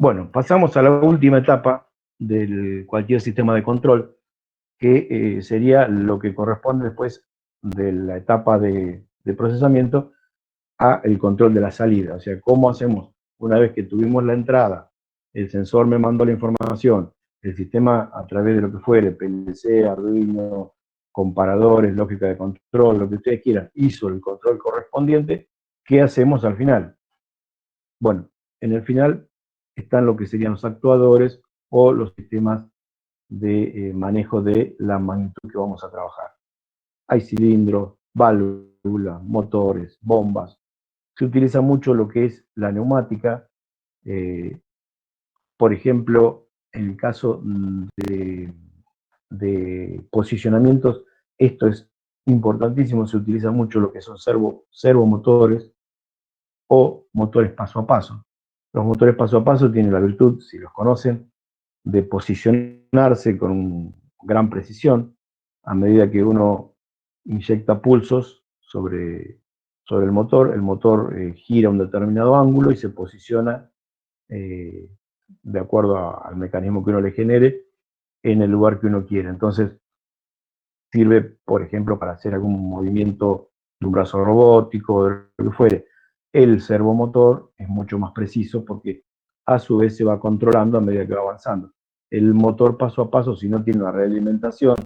Bueno, pasamos a la última etapa de cualquier sistema de control, que sería lo que corresponde después de la etapa de procesamiento a el control de la salida. O sea, ¿cómo hacemos? Una vez que tuvimos la entrada, el sensor me mandó la información, el sistema a través de lo que fuere, PLC, Arduino, comparadores, lógica de control, lo que ustedes quieran, hizo el control correspondiente, ¿qué hacemos al final? Bueno, en el final están lo que serían los actuadores o los sistemas de manejo de la magnitud que vamos a trabajar. Hay cilindros, válvulas, motores, bombas. Se utiliza mucho lo que es la neumática. eh, por ejemplo, en el caso de posicionamientos, esto es importantísimo, se utiliza mucho lo que son servomotores o motores paso a paso. Los motores paso a paso tienen la virtud, si los conocen, de posicionarse con gran precisión a medida que uno inyecta pulsos sobre el motor gira un determinado ángulo y se posiciona eh, de acuerdo al mecanismo que uno le genere en el lugar que uno quiere. Entonces, sirve, por ejemplo, para hacer algún movimiento de un brazo robótico, de lo que fuere. El servomotor es mucho más preciso porque a su vez se va controlando a medida que va avanzando. El motor paso a paso, si no tiene una realimentación,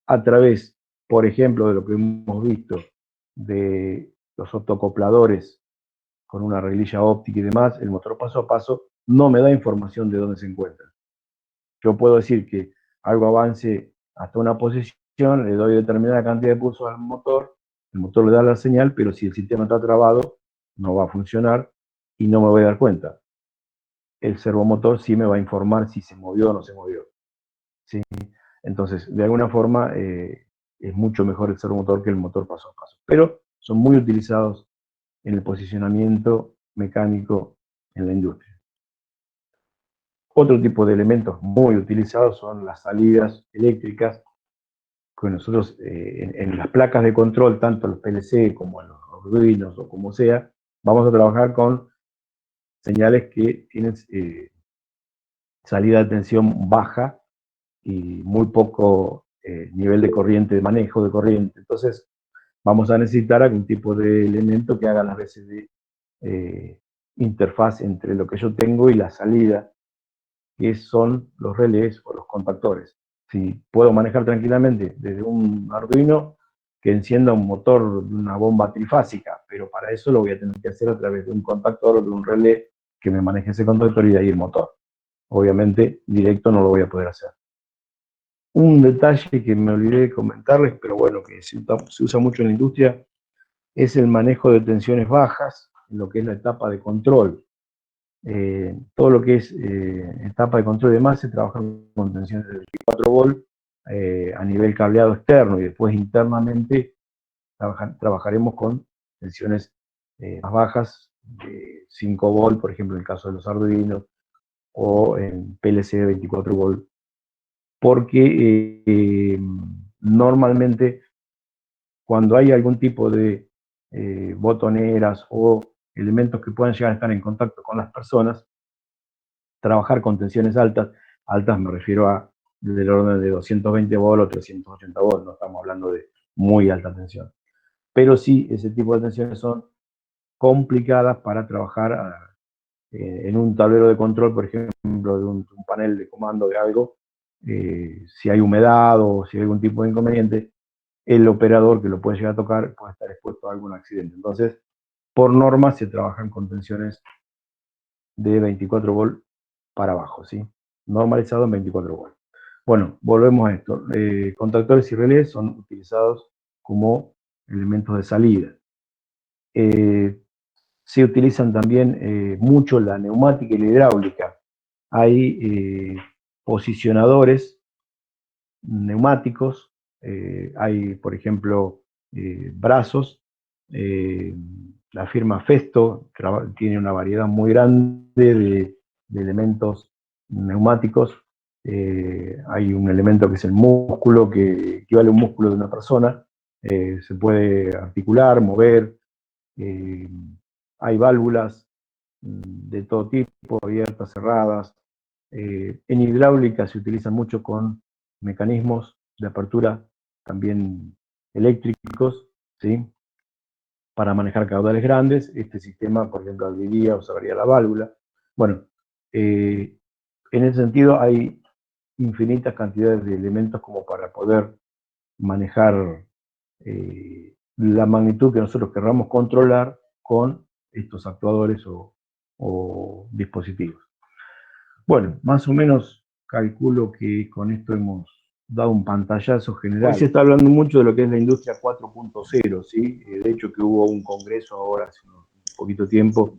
a través, por ejemplo, de lo que hemos visto de los optocopladores con una reglilla óptica y demás, el motor paso a paso no me da información de dónde se encuentra. Yo puedo decir que algo avance hasta una posición, le doy determinada cantidad de pulsos al motor, el motor le da la señal, pero si el sistema está trabado, no va a funcionar y no me voy a dar cuenta. El servomotor sí me va a informar si se movió o no se movió. ¿Sí? Entonces, de alguna forma, es mucho mejor el servomotor que el motor paso a paso. Pero son muy utilizados en el posicionamiento mecánico en la industria. Otro tipo de elementos muy utilizados son las salidas eléctricas, que nosotros en las placas de control, tanto los PLC como en los Arduinos o como sea, vamos a trabajar con señales que tienen salida de tensión baja y muy poco nivel de corriente, de manejo de corriente. Entonces, vamos a necesitar algún tipo de elemento que haga las veces de interfaz entre lo que yo tengo y la salida, que son los relés o los contactores. Si puedo manejar tranquilamente desde un Arduino que encienda un motor de una bomba trifásica, pero para eso lo voy a tener que hacer a través de un contactor o de un relé que me maneje ese contactor y de ahí el motor. Obviamente, directo no lo voy a poder hacer. Un detalle que me olvidé de comentarles, pero bueno, que se usa mucho en la industria, es el manejo de tensiones bajas, en lo que es la etapa de control. Todo lo que es etapa de control de masa se trabaja con tensiones de 24 volt a nivel cableado externo y después internamente trabajaremos con tensiones más bajas de 5 volt, por ejemplo, en el caso de los Arduinos, o en PLC de 24 volt, porque normalmente cuando hay algún tipo de botoneras o elementos que puedan llegar a estar en contacto con las personas, trabajar con tensiones altas, altas me refiero a del orden de 220 volt o 380 volt, no estamos hablando de muy alta tensión. Pero sí, ese tipo de tensiones son complicadas para trabajar en un tablero de control, por ejemplo, de un panel de comando de algo, si hay humedad o si hay algún tipo de inconveniente, el operador que lo puede llegar a tocar puede estar expuesto a algún accidente. Entonces, por norma se trabajan con tensiones de 24 volt para abajo, ¿sí? Normalizado en 24 volt. Bueno, volvemos a esto. Contactores y relés son utilizados como elementos de salida. Se utilizan también mucho la neumática y la hidráulica. Hay posicionadores neumáticos, hay, por ejemplo, brazos. La firma Festo tiene una variedad muy grande de elementos neumáticos. Hay un elemento que es el músculo, que equivale a un músculo de una persona. Se puede articular, mover. Hay válvulas de todo tipo, abiertas, cerradas. En hidráulica se utiliza mucho con mecanismos de apertura también eléctricos, ¿sí? Para manejar caudales grandes. Este sistema, por ejemplo, abriría o cerraría la válvula. Bueno, en ese sentido hay infinitas cantidades de elementos como para poder manejar la magnitud que nosotros querramos controlar con estos actuadores o dispositivos. Bueno, más o menos calculo que con esto hemos dado un pantallazo general. Hoy se está hablando mucho de lo que es la industria 4.0, ¿sí? De hecho que hubo un congreso ahora hace un poquito tiempo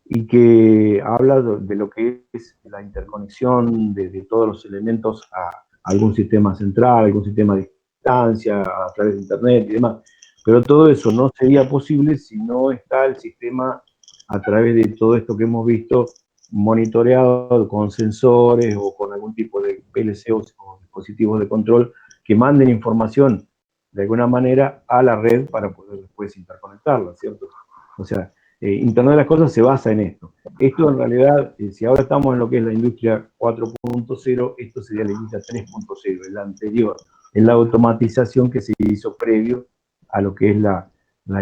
y que habla de lo que es la interconexión de todos los elementos a algún sistema central, algún sistema de distancia, a través de internet y demás. Pero todo eso no sería posible si no está el sistema a través de todo esto que hemos visto monitoreado con sensores o con algún tipo de PLC o dispositivos de control que manden información de alguna manera a la red para poder después interconectarla, ¿cierto? O sea, Internet de las Cosas se basa en esto. Esto en realidad, si ahora estamos en lo que es la industria 4.0, esto sería la industria 3.0, el anterior, en la automatización que se hizo previo a lo que es la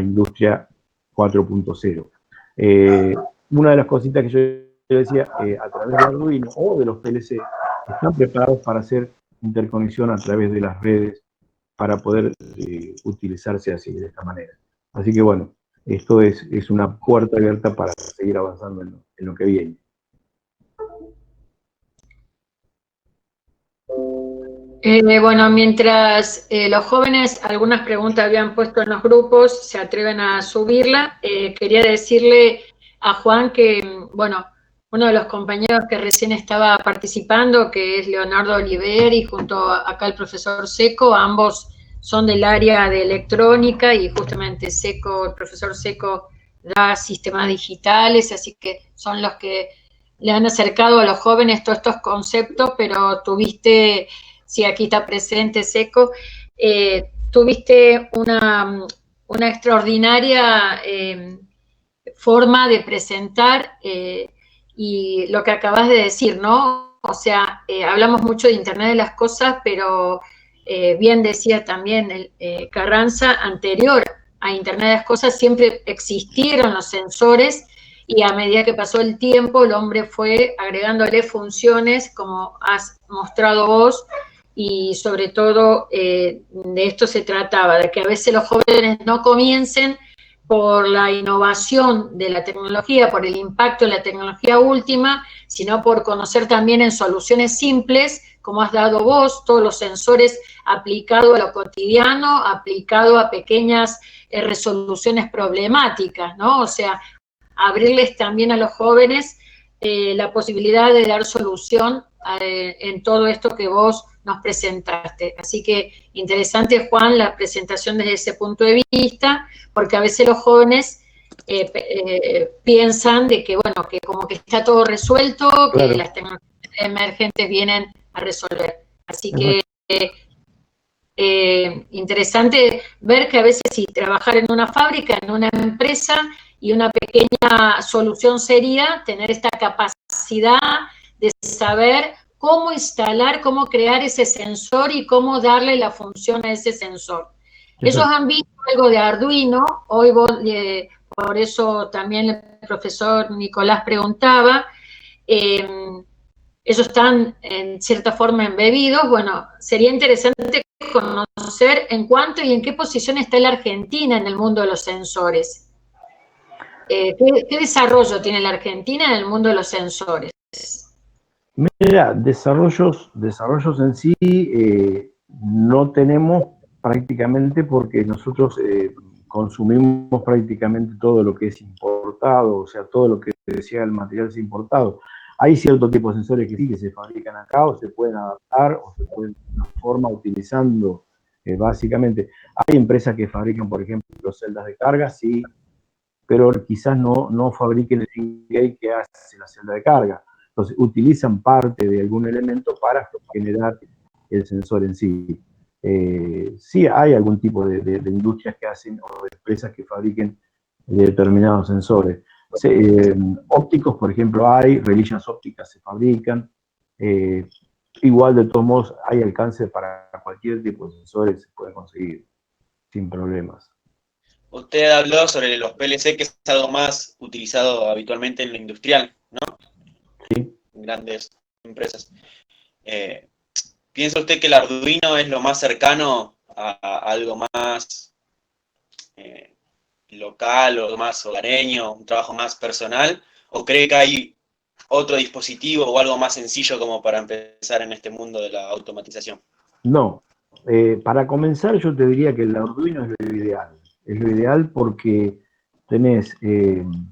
industria 4.0. Una de las cositas que yo decía, a través de Arduino o de los PLC, están preparados para hacer interconexión a través de las redes para poder utilizarse así, de esta manera. Así que bueno, esto es una puerta abierta para seguir avanzando en lo que viene. Bueno, mientras los jóvenes algunas preguntas habían puesto en los grupos, se atreven a subirla, quería decirle a Juan que, bueno, uno de los compañeros que recién estaba participando, que es Leonardo Oliver, y junto acá el profesor Seco, ambos son del área de electrónica, y justamente Seco, el profesor Seco da sistemas digitales, así que son los que le han acercado a los jóvenes todos estos conceptos, pero tuviste... Sí, aquí está presente Seco. Tuviste una extraordinaria forma de presentar y lo que acabas de decir, ¿no? O sea, hablamos mucho de Internet de las Cosas, pero bien decía también Carranza, anterior a Internet de las Cosas siempre existieron los sensores y a medida que pasó el tiempo el hombre fue agregándole funciones, como has mostrado vos, y sobre todo de esto se trataba, de que a veces los jóvenes no comiencen por la innovación de la tecnología, por el impacto de la tecnología última, sino por conocer también en soluciones simples, como has dado vos, todos los sensores aplicados a lo cotidiano, aplicado a pequeñas resoluciones problemáticas, ¿no? O sea, abrirles también a los jóvenes la posibilidad de dar solución en todo esto que vos nos presentaste. Así que interesante, Juan, la presentación desde ese punto de vista, porque a veces los jóvenes piensan de que, bueno, que como que está todo resuelto, claro, que las tecnologías emergentes vienen a resolver. Así que interesante ver que a veces si trabajar en una fábrica, en una empresa, y una pequeña solución sería tener esta capacidad de saber cómo instalar, cómo crear ese sensor y cómo darle la función a ese sensor. Ellos han visto algo de Arduino, hoy vos, por eso también el profesor Nicolás preguntaba, ellos están en cierta forma embebidos. Bueno, sería interesante conocer en cuánto y en qué posición está la Argentina en el mundo de los sensores. ¿Qué desarrollo tiene la Argentina en el mundo de los sensores? Mira, desarrollos en sí no tenemos prácticamente, porque nosotros consumimos prácticamente todo lo que es importado, o sea, todo lo que decía el material es importado. Hay cierto tipo de sensores que sí que se fabrican acá o se pueden adaptar o se pueden de una forma utilizando básicamente. Hay empresas que fabrican, por ejemplo, celdas de carga, sí, pero quizás no fabriquen el engate que hace la celda de carga. Entonces, utilizan parte de algún elemento para generar el sensor en sí. Sí hay algún tipo de industrias que hacen, o de empresas que fabriquen determinados sensores. Ópticos, por ejemplo, hay, relillas ópticas se fabrican. Igual, de todos modos, hay alcance para cualquier tipo de sensores, se puede conseguir sin problemas. Usted habló sobre los PLC, que es algo más utilizado habitualmente en lo industrial, ¿no? Sí. En grandes empresas. ¿Piensa usted que el Arduino es lo más cercano a algo más local o más hogareño, un trabajo más personal? ¿O cree que hay otro dispositivo o algo más sencillo como para empezar en este mundo de la automatización? No. Para comenzar, yo te diría que el Arduino es lo ideal. Es lo ideal porque tenés un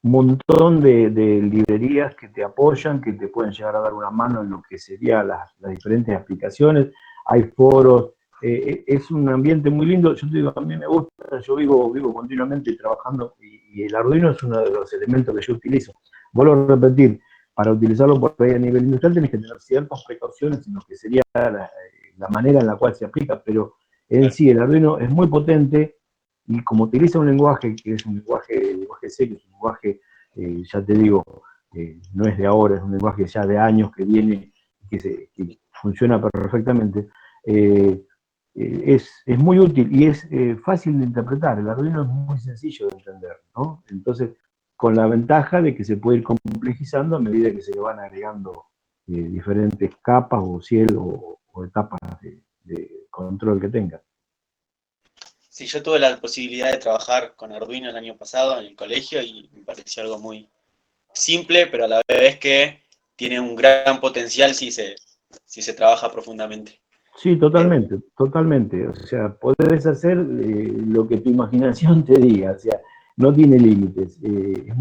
montón de librerías que te apoyan, que te pueden llegar a dar una mano en lo que serían las diferentes aplicaciones. Hay foros. Es un ambiente muy lindo. Yo te digo, a mí me gusta, yo vivo continuamente trabajando y el Arduino es uno de los elementos que yo utilizo. Vuelvo a repetir, para utilizarlo por ahí a nivel industrial tenés que tener ciertas precauciones en lo que sería la manera en la cual se aplica, pero en sí el Arduino es muy potente y como utiliza un lenguaje que es un lenguaje C, que es un lenguaje, ya te digo, no es de ahora, es un lenguaje ya de años que viene, que funciona perfectamente, es muy útil y es fácil de interpretar. El Arduino es muy sencillo de entender, ¿no? Entonces, con la ventaja de que se puede ir complejizando a medida que se le van agregando diferentes capas o cielo o etapas de control que tenga. Sí, yo tuve la posibilidad de trabajar con Arduino el año pasado en el colegio y me pareció algo muy simple, pero a la vez que tiene un gran potencial si se trabaja profundamente. Sí, totalmente, totalmente. O sea, podés hacer lo que tu imaginación te diga, o sea, no tiene límites. Es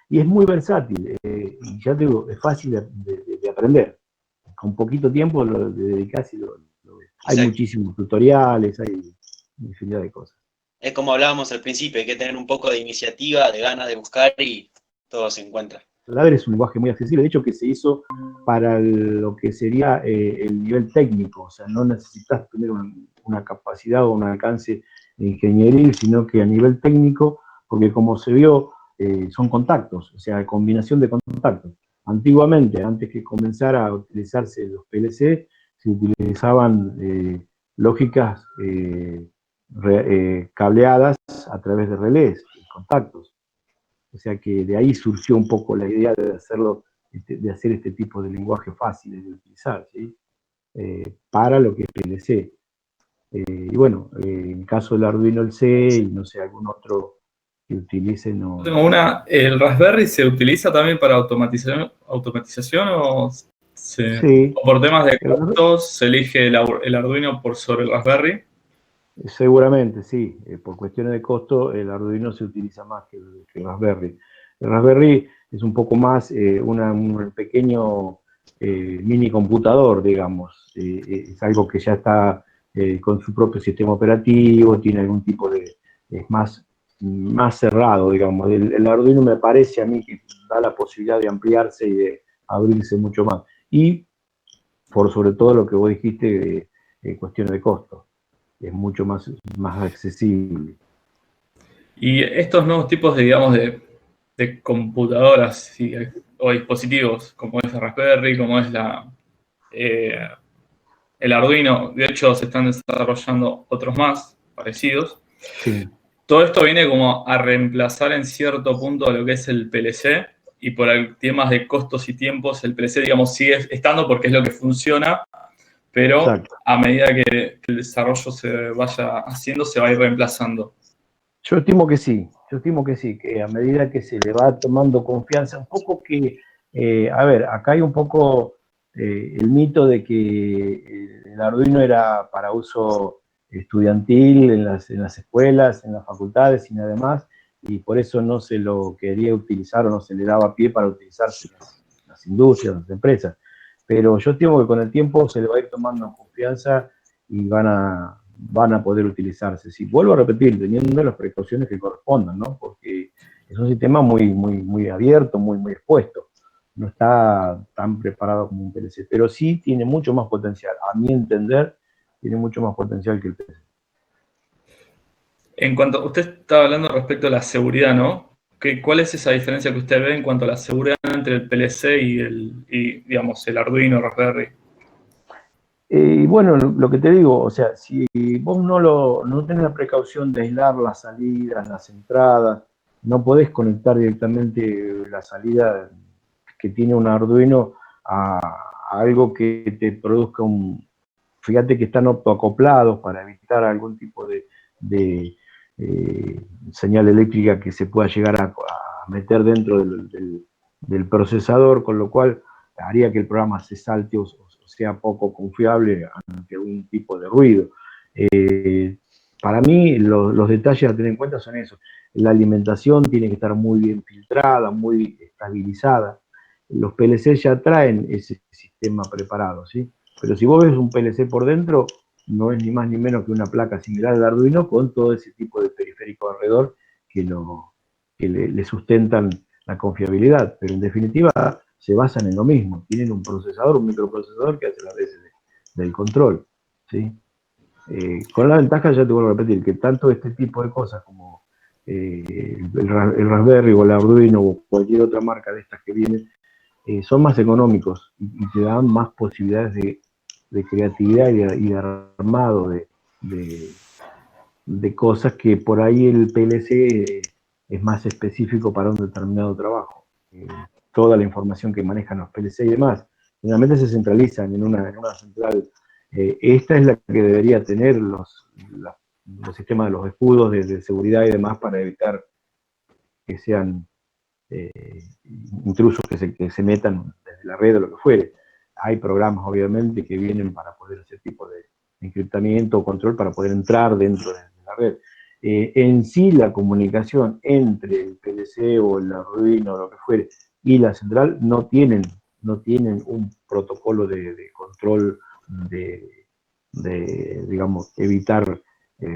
y es muy versátil. Y ya te digo, es fácil de aprender. Con poquito tiempo lo dedicás y lo ves. Hay muchísimos tutoriales, hay infinidad de cosas. Es como hablábamos al principio, hay que tener un poco de iniciativa, de ganas de buscar y todo se encuentra. Ladder es un lenguaje muy accesible, de hecho que se hizo para lo que sería el nivel técnico, o sea, no necesitas tener una capacidad o un alcance ingenieril, sino que a nivel técnico, porque como se vio, son contactos, o sea, combinación de contactos. Antiguamente, antes que comenzara a utilizarse los PLC, se utilizaban lógicas cableadas a través de relés, contactos. O sea que de ahí surgió un poco la idea de hacerlo, de hacer este tipo de lenguaje fácil de utilizar, ¿sí? Para lo que es PLC. Y bueno, en el caso del Arduino el C y no sé, algún otro que utilice, no. Tengo una, ¿el Raspberry se utiliza también para automatización o, Sí, o por temas de costos se elige el Arduino por sobre el Raspberry? seguramente, sí. Por cuestiones de costo, el Arduino se utiliza más que el Raspberry. El Raspberry es un poco más un pequeño mini computador, digamos. Es algo que ya está con su propio sistema operativo, tiene algún tipo de... es más cerrado, digamos. El Arduino me parece a mí que da la posibilidad de ampliarse y de abrirse mucho más. Y por sobre todo lo que vos dijiste, cuestiones de costo. Es mucho más accesible. Y estos nuevos tipos de, digamos, de computadoras o dispositivos, como es el Raspberry, como es el Arduino, de hecho se están desarrollando otros más parecidos. Sí. Todo esto viene como a reemplazar en cierto punto lo que es el PLC, y por temas de costos y tiempos, el PLC, digamos, sigue estando porque es lo que funciona, pero exacto, a medida que el desarrollo se vaya haciendo, se va a ir reemplazando. Yo estimo que sí, que a medida que se le va tomando confianza, un poco que, a ver, acá hay un poco el mito de que el Arduino era para uso estudiantil en las escuelas, en las facultades y nada más, y por eso no se lo quería utilizar o no se le daba pie para utilizarse en las industrias, las empresas. Pero yo estimo que con el tiempo se le va a ir tomando confianza y van a poder utilizarse. Si vuelvo a repetir, teniendo las precauciones que correspondan, ¿no? Porque es un sistema muy abierto, muy expuesto. No está tan preparado como un PLC, pero sí tiene mucho más potencial. A mi entender, tiene mucho más potencial que el PLC. En cuanto, usted estaba hablando respecto a la seguridad, ¿no? ¿Cuál es esa diferencia que usted ve en cuanto a la seguridad entre el PLC y digamos, el Arduino Raspberry? Y bueno, lo que te digo, o sea, si vos no tenés la precaución de aislar las salidas, las entradas, no podés conectar directamente la salida que tiene un Arduino a algo que te produzca fíjate que están optoacoplados para evitar algún tipo de señal eléctrica que se pueda llegar a meter dentro del procesador, con lo cual haría que el programa se salte o sea poco confiable ante un tipo de ruido. Para mí, los detalles a tener en cuenta son esos. La alimentación tiene que estar muy bien filtrada, muy estabilizada. Los PLC ya traen ese sistema preparado, ¿sí? Pero si vos ves un PLC por dentro, no es ni más ni menos que una placa similar al Arduino con todo ese tipo de periférico alrededor que le sustentan la confiabilidad. Pero en definitiva, se basan en lo mismo. Tienen un procesador, un microprocesador que hace las veces del control, ¿sí? Con la ventaja, ya te vuelvo a repetir, que tanto este tipo de cosas como el Raspberry o el Arduino o cualquier otra marca de estas que vienen, son más económicos y te dan más posibilidades de creatividad y de armado de cosas que por ahí el PLC es más específico para un determinado trabajo. Toda la información que manejan los PLC y demás, generalmente se centralizan en una central. Esta es la que debería tener los sistemas de los escudos de seguridad y demás para evitar que sean intrusos que se metan desde la red o lo que fuere. Hay programas, obviamente, que vienen para poder hacer tipo de encriptamiento o control para poder entrar dentro de la red. En sí, la comunicación entre el PLC o el Arduino o lo que fuere y la central no tienen un protocolo de control digamos, evitar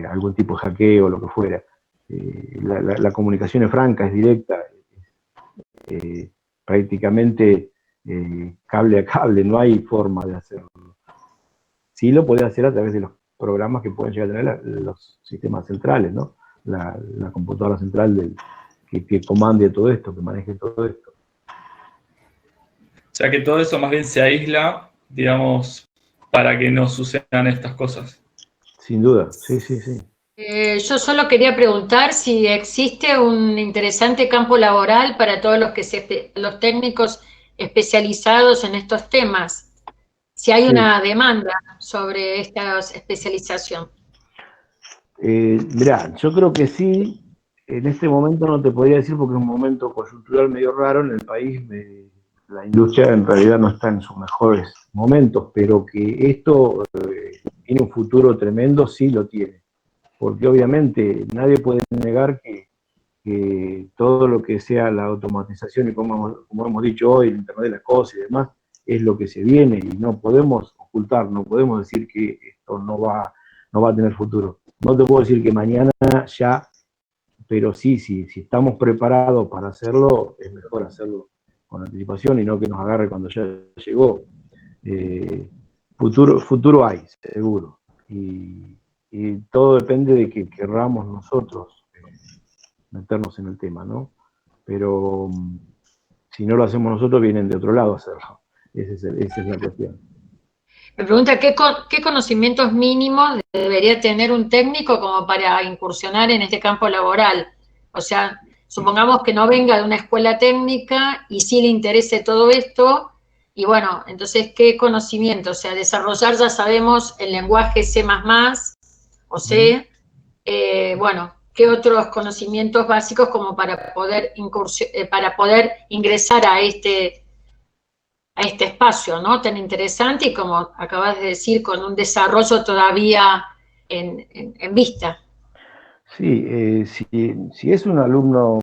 algún tipo de hackeo o lo que fuera. La comunicación es franca, es directa, prácticamente cable a cable, no hay forma de hacerlo. Sí lo podés hacer a través de los programas que pueden llegar a tener los sistemas centrales, ¿no? La computadora central que comande todo esto, que maneje todo esto. O sea que todo eso más bien se aísla, digamos, para que no sucedan estas cosas. Sin duda, sí, sí, sí. Yo solo quería preguntar si existe un interesante campo laboral para todos los técnicos especializados en estos temas, si hay una demanda sobre esta especialización. Mirá, yo creo que sí. En este momento no te podría decir porque es un momento coyuntural medio raro en el país. La industria en realidad no está en sus mejores momentos, pero que esto tiene un futuro tremendo, sí lo tiene. Porque obviamente nadie puede negar que todo lo que sea la automatización y como hemos dicho hoy, el Internet de las cosas y demás, es lo que se viene y no podemos ocultar, no podemos decir que esto no va a tener futuro. No te puedo decir que mañana ya, pero sí, si estamos preparados para hacerlo, es mejor hacerlo con anticipación y no que nos agarre cuando ya llegó. Futuro hay, seguro. Y todo depende de que querramos nosotros meternos en el tema, ¿no? Pero si no lo hacemos nosotros, vienen de otro lado a hacerlo. Esa es la cuestión. Me pregunta, ¿qué conocimientos mínimos debería tener un técnico como para incursionar en este campo laboral? O sea, supongamos que no venga de una escuela técnica y sí le interese todo esto, y bueno, entonces, ¿qué conocimiento? O sea, desarrollar, ya sabemos, el lenguaje C++ o C, bueno, ¿qué otros conocimientos básicos como para poder ingresar a este espacio, ¿no? Tan interesante y como acabas de decir, con un desarrollo todavía en vista. Sí, si es un alumno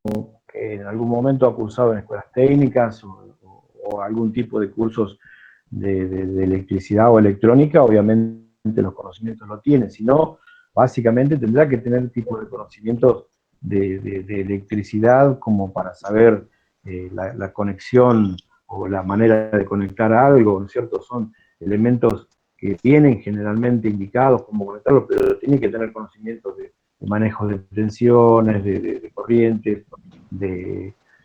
que en algún momento ha cursado en escuelas técnicas o algún tipo de cursos de electricidad o electrónica, obviamente los conocimientos lo tiene. Si no, básicamente tendrá que tener tipo de conocimientos de electricidad como para saber la conexión o la manera de conectar algo, ¿no es cierto? Son elementos que tienen generalmente indicados cómo conectarlos, pero tienen que tener conocimientos de manejo de tensiones, de corrientes,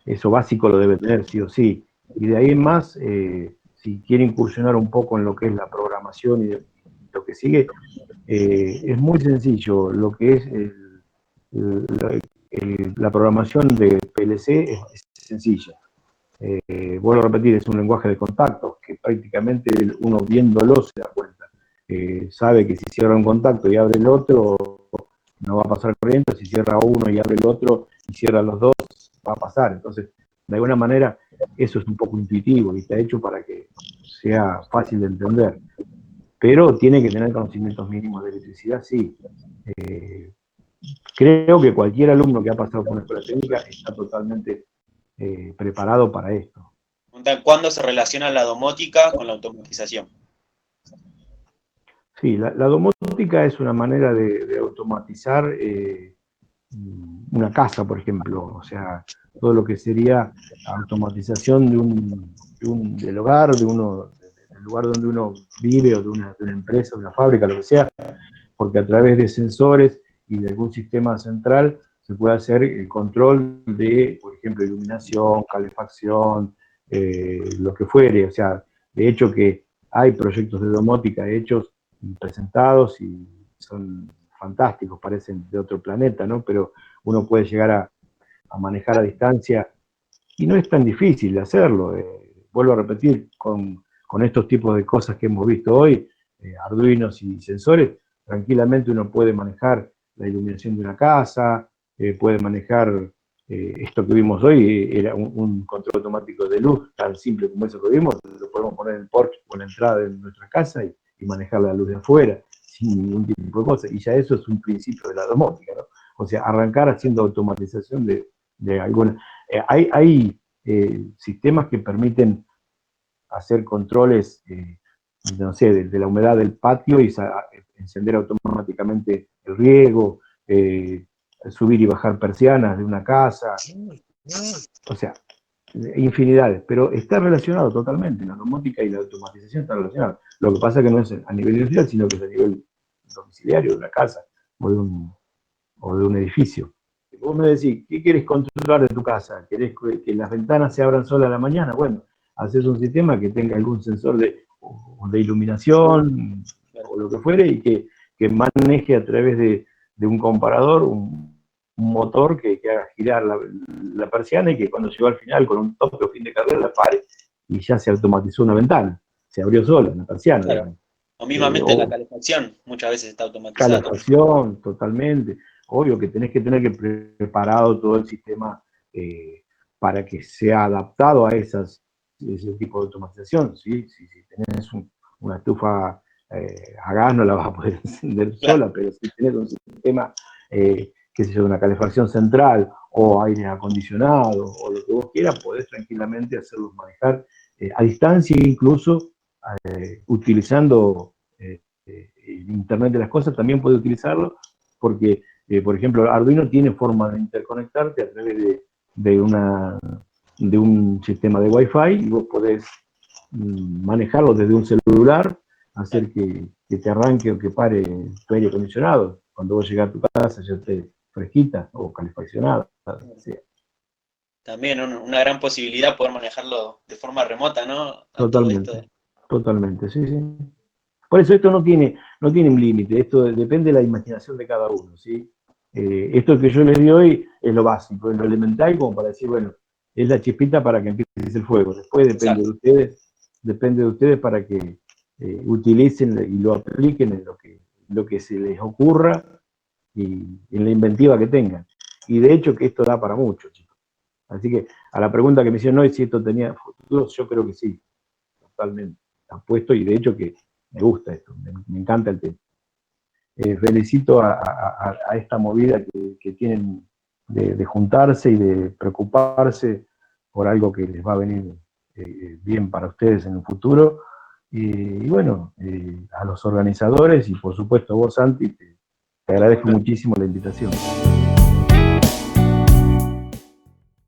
eso básico lo debe tener sí o sí. Y de ahí en más, si quiere incursionar un poco en lo que es la programación y lo que sigue, es muy sencillo. Lo que es la programación de PLC es sencilla. Vuelvo a repetir, es un lenguaje de contacto que prácticamente uno viéndolo se da cuenta. Sabe que si cierra un contacto y abre el otro, no va a pasar corriente. Si cierra uno y abre el otro y cierra los dos, va a pasar. Entonces, de alguna manera, eso es un poco intuitivo y está hecho para que sea fácil de entender. Pero tiene que tener conocimientos mínimos de electricidad, sí. Creo que cualquier alumno que ha pasado por una escuela técnica está totalmente preparado para esto. ¿Cuándo se relaciona la domótica con la automatización? Sí, la domótica es una manera de automatizar una casa, por ejemplo. O sea, todo lo que sería automatización del hogar, del lugar donde uno vive, o de una empresa, de una fábrica, lo que sea, porque a través de sensores y de algún sistema central se puede hacer el control de, por ejemplo, iluminación, calefacción, lo que fuere. O sea, de hecho que hay proyectos de domótica hechos y presentados y son fantásticos, parecen de otro planeta, ¿no? Pero uno puede llegar a manejar a distancia y no es tan difícil de hacerlo. Vuelvo a repetir, con estos tipos de cosas que hemos visto hoy, arduinos y sensores, tranquilamente uno puede manejar la iluminación de una casa, puede manejar esto que vimos hoy, era un control automático de luz tan simple como eso que vimos, lo podemos poner en el porche o en la entrada de nuestra casa y manejar la luz de afuera, sin ningún tipo de cosa, y ya eso es un principio de la domótica, ¿no? O sea, arrancar haciendo automatización de alguna... hay sistemas que permiten hacer controles, no sé, de la humedad del patio y encender automáticamente el riego, subir y bajar persianas de una casa, o sea, infinidades, pero está relacionado totalmente, la domótica y la automatización están relacionadas. Lo que pasa es que no es a nivel industrial, sino que es a nivel domiciliario, de una casa o de un edificio. Vos me decís, ¿qué querés controlar de tu casa? ¿Querés que las ventanas se abran solas a la mañana? Bueno, haces un sistema que tenga algún sensor de iluminación o lo que fuere y que maneje a través de un comparador, un motor que haga girar la persiana y que cuando llegó al final con un tope o fin de carrera la pare y ya se automatizó una ventana, se abrió sola una persiana. Claro. O mismamente la calefacción muchas veces está automatizada. Calefacción, totalmente. Obvio que tenés que tener preparado todo el sistema para que sea adaptado a ese tipo de automatización. ¿Sí? Si tenés una estufa a gas no la vas a poder encender sola, pero si tenés un sistema, qué sé yo, una calefacción central o aire acondicionado o lo que vos quieras, podés tranquilamente hacerlos manejar a distancia, incluso utilizando el Internet de las cosas, también puede utilizarlo porque, por ejemplo, Arduino tiene forma de interconectarte a través de un sistema de Wi-Fi y vos podés manejarlo desde un celular, hacer que te arranque o que pare tu aire acondicionado. Cuando vos llegás a tu casa ya esté fresquita o calefaccionada. ¿Sí? También una gran posibilidad poder manejarlo de forma remota, ¿no? Totalmente, sí, sí. Por eso esto no tiene un límite, esto depende de la imaginación de cada uno, ¿sí? Esto que yo les di hoy es lo básico, es lo elemental, como para decir, bueno, es la chispita para que empiece el fuego. Después depende de ustedes para que utilicen y lo apliquen en lo que se les ocurra y en la inventiva que tengan. Y de hecho que esto da para mucho, chicos. Así que a la pregunta que me hicieron hoy, si esto tenía futuro, yo creo que sí, totalmente. Apuesto y de hecho que me gusta esto, me encanta el tema. Felicito a esta movida que tienen de juntarse y de preocuparse por algo que les va a venir bien para ustedes en el futuro. Y bueno, a los organizadores y por supuesto a vos, Santi, te agradezco muchísimo la invitación.